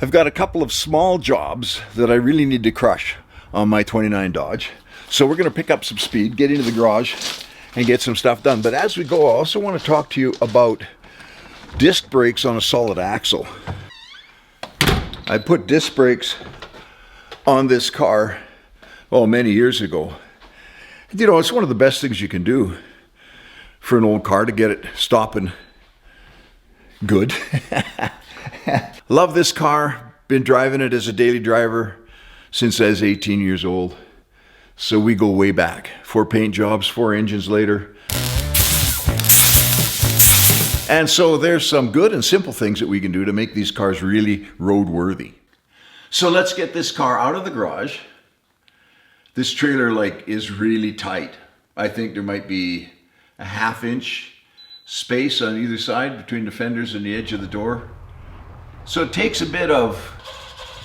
I've got a couple of small jobs that I really need to crush on my 29 Dodge. So we're going to pick up some speed, get into the garage, and get some stuff done. But as we go, I also want to talk to you about disc brakes on a solid axle. I put disc brakes on this car, many years ago. You know, it's one of the best things you can do for an old car to get it stopping good. Love this car. Been driving it as a daily driver since I was 18 years old. So we go way back. 4 paint jobs, 4 engines later. And so there's some good and simple things that we can do to make these cars really roadworthy. So let's get this car out of the garage. This trailer is really tight. I think there might be a 1/2 inch space on either side between the fenders and the edge of the door. So it takes a bit of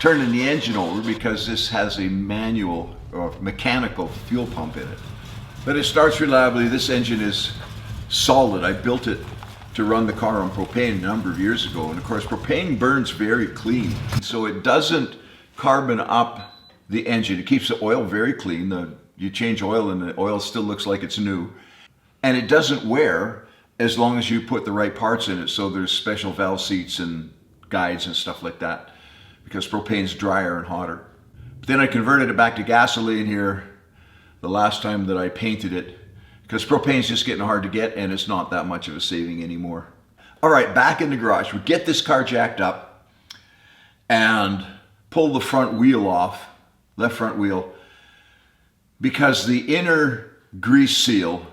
turning the engine over because this has a manual or mechanical fuel pump in it. But it starts reliably. This engine is solid. I built it to run the car on propane a number of years ago. And of course, propane burns very clean. So it doesn't carbon up the engine. It keeps the oil very clean. You change oil and the oil still looks like it's new. And it doesn't wear as long as you put the right parts in it. So there's special valve seats and guides and stuff like that, because propane's drier and hotter. But then I converted it back to gasoline here the last time that I painted it, because propane's just getting hard to get and it's not that much of a saving anymore. All right, back in the garage. We get this car jacked up and pull the front wheel off, left front wheel, because the inner grease seal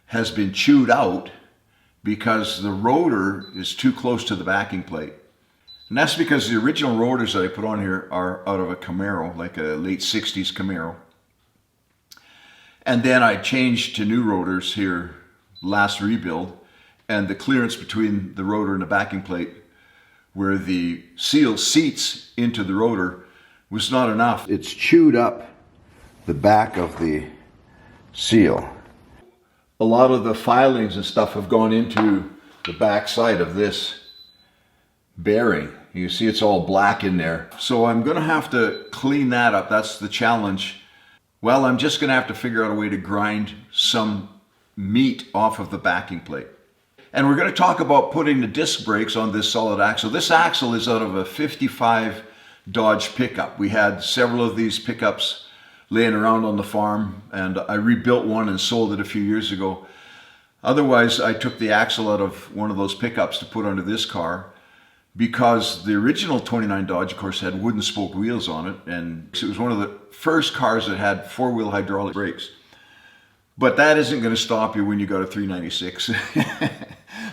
has been chewed out because the rotor is too close to the backing plate. And that's because the original rotors that I put on here are out of a Camaro, like a late 60s Camaro. And then I changed to new rotors here last rebuild, and the clearance between the rotor and the backing plate where the seal seats into the rotor was not enough. It's chewed up the back of the seal. A lot of the filings and stuff have gone into the back side of this bearing. You see it's all black in there. So I'm gonna have to clean that up. That's the challenge. Well, I'm just gonna have to figure out a way to grind some meat off of the backing plate. And we're gonna talk about putting the disc brakes on this solid axle. This axle is out of a 55 Dodge pickup. We had several of these pickups laying around on the farm, and I rebuilt one and sold it a few years ago. Otherwise, I took the axle out of one of those pickups to put under this car, because the original 29 Dodge, of course, had wooden spoke wheels on it, and it was one of the first cars that had 4-wheel hydraulic brakes. But that isn't going to stop you when you got a 396.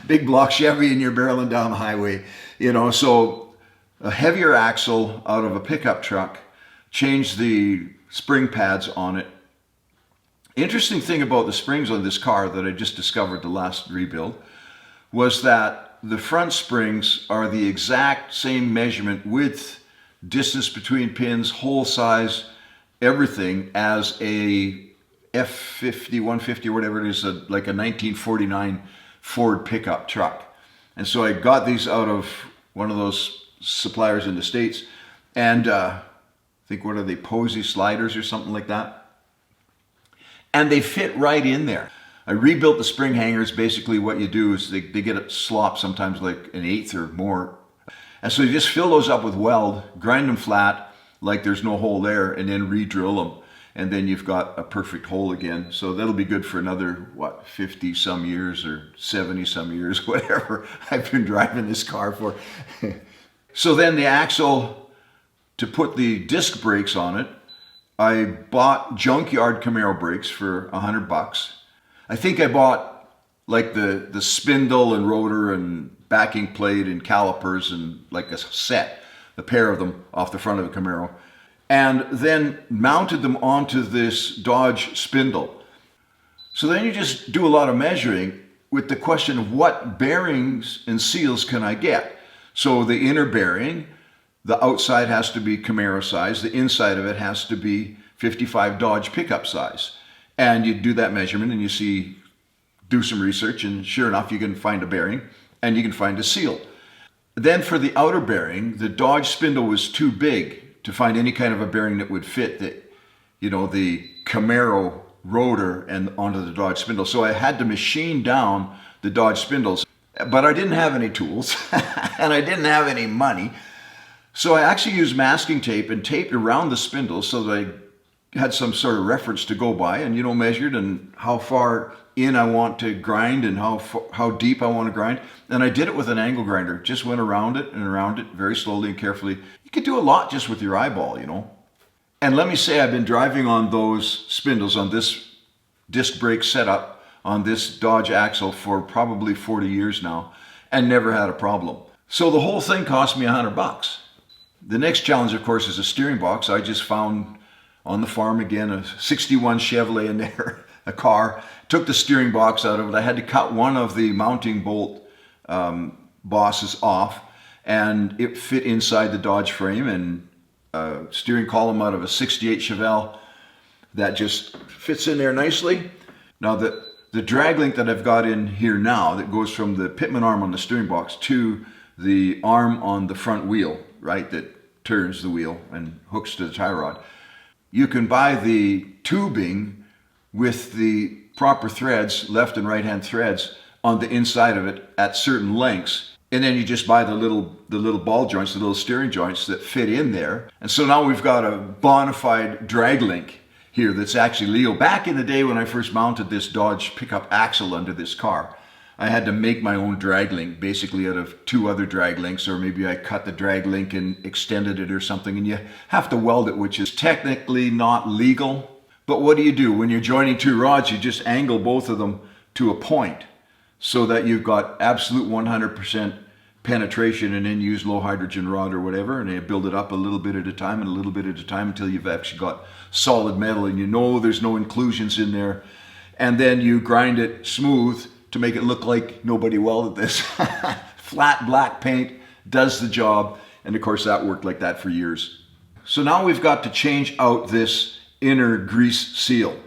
Big block Chevy and you're barreling down the highway. You know, so a heavier axle out of a pickup truck, changed the spring pads on it. Interesting thing about the springs on this car that I just discovered the last rebuild was that the front springs are the exact same measurement, width, distance between pins, hole size, everything as a F50, 150 or whatever it is, like a 1949 Ford pickup truck. And so I got these out of one of those suppliers in the States, and I think, what are they, Posey sliders or something like that? And they fit right in there. I rebuilt the spring hangers. Basically what you do is they get it slopped sometimes like 1/8 or more. And so you just fill those up with weld, grind them flat like there's no hole there, and then re-drill them. And then you've got a perfect hole again. So that'll be good for another, 50 some years or 70 some years, whatever I've been driving this car for. So then the axle, to put the disc brakes on it, I bought junkyard Camaro brakes for $100. I think I bought like the spindle and rotor and backing plate and calipers and like a set, a pair of them off the front of the Camaro, and then mounted them onto this Dodge spindle. So then you just do a lot of measuring with the question of what bearings and seals can I get. So the inner bearing, the outside has to be Camaro size, the inside of it has to be 55 Dodge pickup size. And you do that measurement and you do some research, and sure enough, you can find a bearing and you can find a seal. Then for the outer bearing, the Dodge spindle was too big to find any kind of a bearing that would fit the Camaro rotor and onto the Dodge spindle. So I had to machine down the Dodge spindles, but I didn't have any tools and I didn't have any money. So I actually used masking tape and taped around the spindle so that I had some sort of reference to go by, and measured and how far in I want to grind and how deep I want to grind. And I did it with an angle grinder. Just went around it and around it very slowly and carefully. You could do a lot just with your eyeball, And let me say, I've been driving on those spindles, on this disc brake setup, on this Dodge axle for probably 40 years now, and never had a problem. So the whole thing cost me $100. The next challenge, of course, is a steering box. I just found on the farm again a 61 Chevrolet in there, a car. Took the steering box out of it. I had to cut one of the mounting bolt bosses off, and it fit inside the Dodge frame, and a steering column out of a 68 Chevelle that just fits in there nicely. Now the drag link that I've got in here now that goes from the pitman arm on the steering box to the arm on the front wheel, right, that turns the wheel and hooks to the tie rod. You can buy the tubing with the proper threads, left and right hand threads, on the inside of it at certain lengths. And then you just buy the little ball joints, the little steering joints that fit in there. And so now we've got a bona fide drag link here that's actually legal. Back in the day when I first mounted this Dodge pickup axle under this car, I had to make my own drag link, basically out of two other drag links, or maybe I cut the drag link and extended it or something, and you have to weld it, which is technically not legal. But what do? When you're joining two rods, you just angle both of them to a point so that you've got absolute 100% penetration, and then use low hydrogen rod or whatever, and you build it up a little bit at a time and a little bit at a time until you've actually got solid metal and there's no inclusions in there. And then you grind it smooth to make it look like nobody welded this. Flat black paint does the job, and of course that worked like that for years. So now we've got to change out this inner grease seal.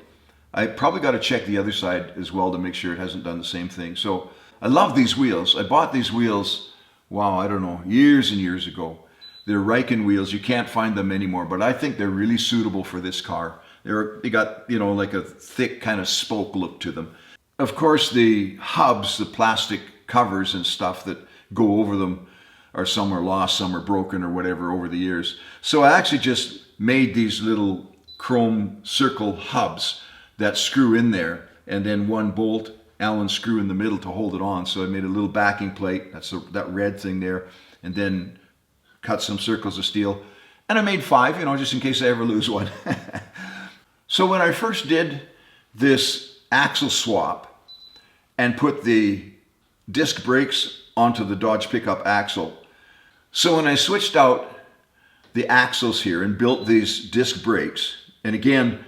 I probably got to check the other side as well to make sure it hasn't done the same thing. So I love these wheels. I bought these wheels, wow, I don't know, years and years ago. They're Riken wheels. You can't find them anymore, but I think they're really suitable for this car. They got, like a thick kind of spoke look to them. Of course, the hubs, the plastic covers and stuff that go over them, some are lost, some are broken or whatever over the years. So I actually just made these little chrome circle hubs that screw in there, and then one bolt Allen screw in the middle to hold it on. So I made a little backing plate, that's that red thing there, and then cut some circles of steel. And I made 5, just in case I ever lose one. So when I first did this axle swap and put the disc brakes onto the Dodge pickup axle, so when I switched out the axles here and built these disc brakes, and again,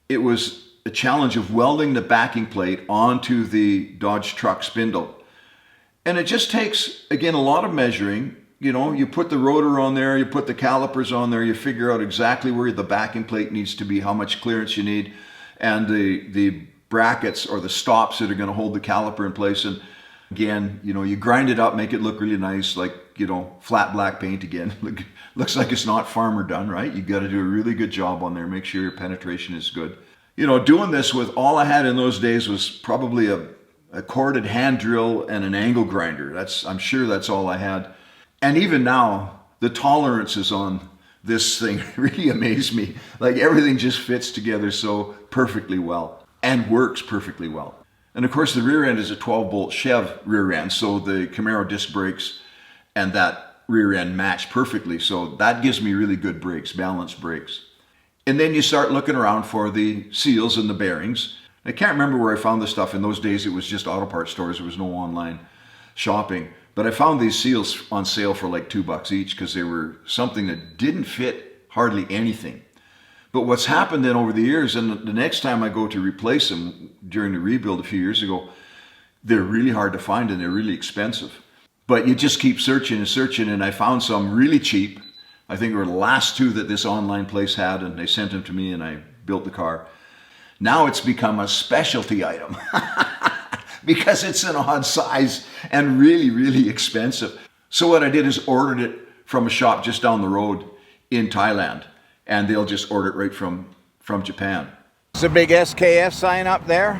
it was a challenge of welding the backing plate onto the Dodge truck spindle. And it just takes, again, a lot of measuring. You put the rotor on there, you put the calipers on there, you figure out exactly where the backing plate needs to be, how much clearance you need, and the brackets or the stops that are going to hold the caliper in place. And again, you grind it up, make it look really nice, like, flat black paint again. Looks like it's not farmer done, right? You got to do a really good job on there, make sure your penetration is good. Doing this with all I had in those days was probably a corded hand drill and an angle grinder. I'm sure that's all I had. And even now, the tolerances on this thing really amaze me. Like, everything just fits together so perfectly well and works perfectly well. And of course, the rear end is a 12-bolt Chev rear end, so the Camaro disc brakes and that rear end match perfectly. So that gives me really good brakes, balanced brakes. And then you start looking around for the seals and the bearings. I can't remember where I found this stuff. In those days, it was just auto parts stores. There was no online shopping. But I found these seals on sale for like $2 each because they were something that didn't fit hardly anything. But what's happened then over the years, and the next time I go to replace them during the rebuild a few years ago, they're really hard to find and they're really expensive. But you just keep searching and searching, and I found some really cheap. I think they were the last 2 that this online place had, and they sent them to me and I built the car. Now it's become a specialty item because it's an odd size and really, really expensive. So what I did is ordered it from a shop just down the road in Thailand, and they'll just order it right from Japan. There's a big SKF sign up there.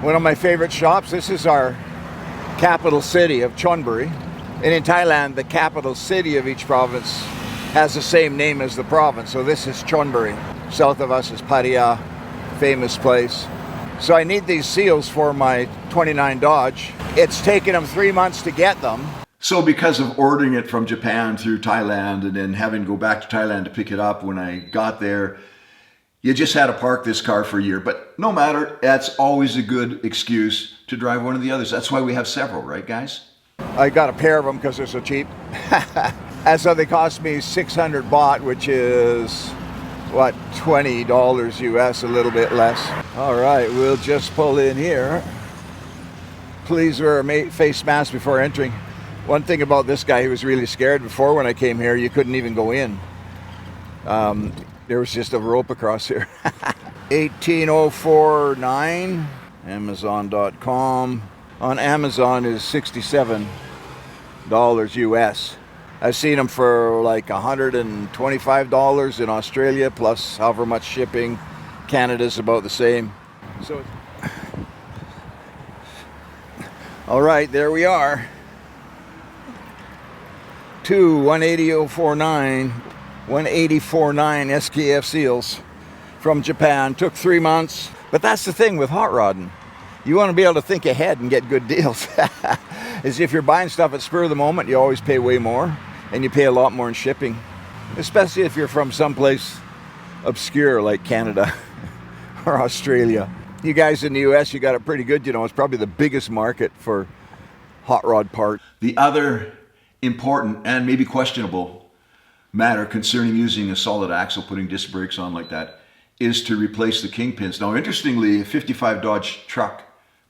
One of my favorite shops. This is our capital city of Chonburi. And in Thailand, the capital city of each province has the same name as the province. So this is Chonburi. South of us is Pattaya, famous place. So I need these seals for my 29 Dodge. It's taken them 3 months to get them. So because of ordering it from Japan through Thailand and then having to go back to Thailand to pick it up when I got there, you just had to park this car for a year. But no matter, that's always a good excuse to drive one of the others. That's why we have several, right guys? I got a pair of them because they're so cheap. And so they cost me 600 baht, which is, what, $20 US, a little bit less. All right, we'll just pull in here. Please wear a face mask before entering. One thing about this guy, he was really scared before when I came here. You couldn't even go in. There was just a rope across here. 18049, Amazon.com. On Amazon is $67 US. I've seen them for like $125 in Australia, plus however much shipping. Canada's about the same. So, all right, there we are. 18049 SKF seals from Japan. Took 3 months. But that's the thing with hot rodding. You want to be able to think ahead and get good deals. As if you're buying stuff at spur of the moment, you always pay way more, and you pay a lot more in shipping. Especially if you're from someplace obscure like Canada or Australia. You guys in the US, you got it pretty good. You know, it's probably the biggest market for hot rod parts. The other important and maybe questionable matter concerning using a solid axle, putting disc brakes on like that, is to replace the kingpins. Now, interestingly, a 55 Dodge truck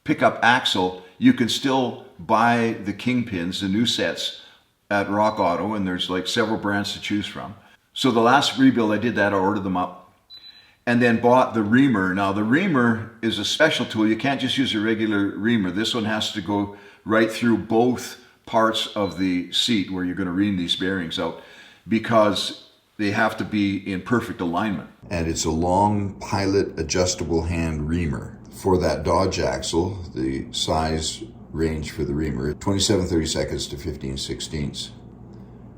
pickup axle, you can still buy the kingpins, the new sets, at Rock Auto, and there's like several brands to choose from. So the last rebuild I did that, I ordered them up and then bought the reamer. Now the reamer is a special tool. You can't just use a regular reamer. This one has to go right through both parts of the seat where you're going to ream these bearings out, because they have to be in perfect alignment. And it's a long pilot adjustable hand reamer. For that Dodge axle, the size range for the reamer, 27/32 to 15/16.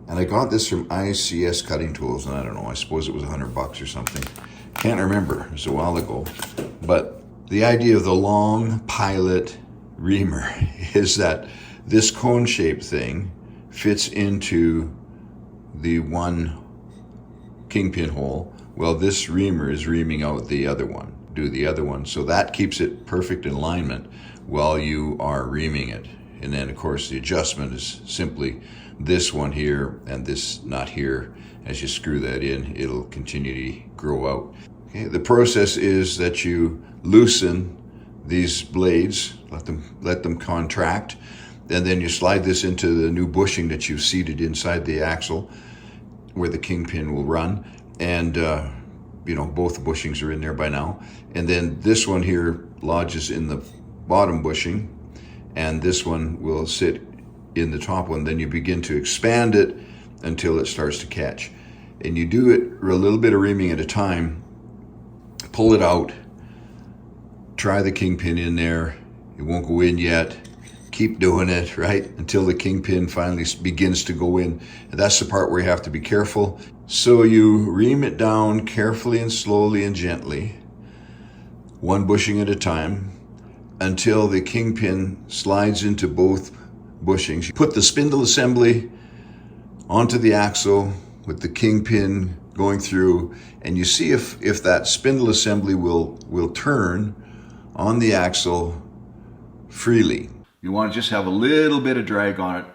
And I got this from ICS Cutting Tools, and I don't know, I suppose it was $100 or something. Can't remember, it was a while ago. But the idea of the long pilot reamer is that this cone-shaped thing fits into the one kingpin hole. Well, this reamer is reaming out the other one, so that keeps it perfect in alignment while you are reaming it. And then of course the adjustment is simply this one here and this knot here. As you screw that in, it'll continue to grow out. Okay, the process is that you loosen these blades, let them contract, and then you slide this into the new bushing that you've seated inside the axle where the kingpin will run. And you know, both the bushings are in there by now. And then this one here lodges in the bottom bushing, and this one will sit in the top one. Then you begin to expand it until it starts to catch. And you do it a little bit of reaming at a time, pull it out, try the kingpin in there. It won't go in yet. Keep doing it, right, until the kingpin finally begins to go in. And that's the part where you have to be careful. So you ream it down carefully and slowly and gently, one bushing at a time, until the kingpin slides into both bushings. You put the spindle assembly onto the axle with the kingpin going through, and you see if that spindle assembly will turn on the axle freely. You want to just have a little bit of drag on it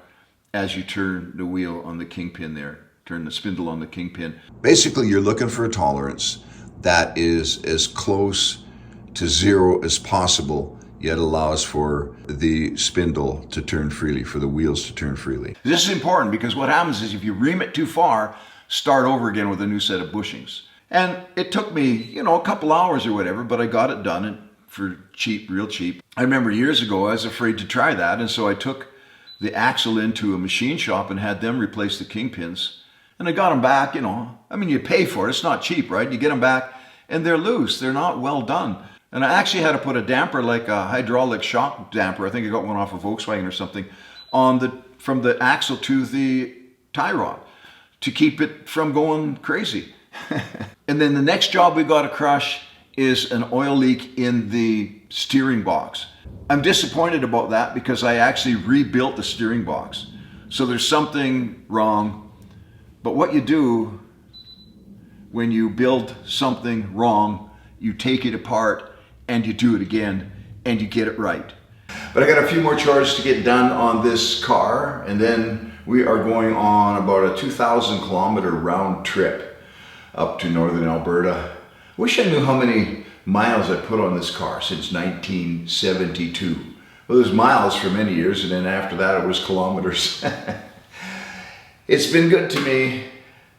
as you turn the wheel on the kingpin there. Turn the spindle on the kingpin. Basically, you're looking for a tolerance that is as close to zero as possible, yet allows for the spindle to turn freely, for the wheels to turn freely. This is important because what happens is if you ream it too far, start over again with a new set of bushings. And it took me, you know, a couple hours or whatever, but I got it done for cheap, real cheap. I remember years ago I was afraid to try that, and so I took the axle into a machine shop and had them replace the kingpins. And I got them back, I mean, you pay for it. It's not cheap, right? You get them back and they're loose. They're not well done. And I actually had to put a damper, like a hydraulic shock damper. I think I got one off of Volkswagen or something, from the axle to the tie rod to keep it from going crazy. And then the next job we got to crush is an oil leak in the steering box. I'm disappointed about that because I actually rebuilt the steering box. So there's something wrong. But what you do when you build something wrong, you take it apart and you do it again and you get it right. But I got a few more chores to get done on this car, and then we are going on about a 2,000 kilometer round trip up to northern Alberta. Wish I knew how many miles I put on this car since 1972. Well, it was miles for many years, and then after that it was kilometers. It's been good to me,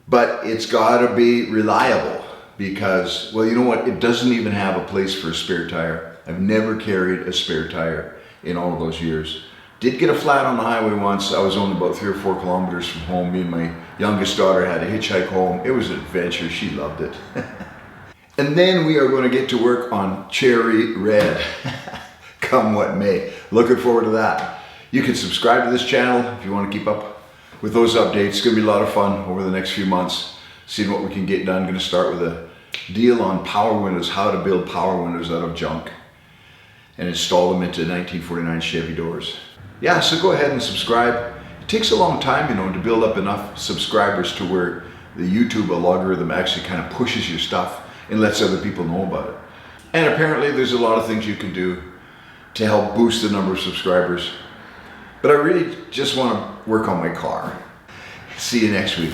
but it's got to be reliable because, well, you know what? It doesn't even have a place for a spare tire. I've never carried a spare tire in all of those years. Did get a flat on the highway once. I was only about 3 or 4 kilometers from home. Me and my youngest daughter had to hitchhike home. It was an adventure. She loved it. And then we are going to get to work on Cherry Red, come what may. Looking forward to that. You can subscribe to this channel if you want to keep up with those updates. It's going to be a lot of fun over the next few months, seeing what we can get done. I'm going to start with a deal on power windows, how to build power windows out of junk and install them into 1949 Chevy doors. Yeah, so go ahead and subscribe. It takes a long time, to build up enough subscribers to where the YouTube algorithm actually kind of pushes your stuff and lets other people know about it. And apparently there's a lot of things you can do to help boost the number of subscribers. But I really just want to work on my car. See you next week.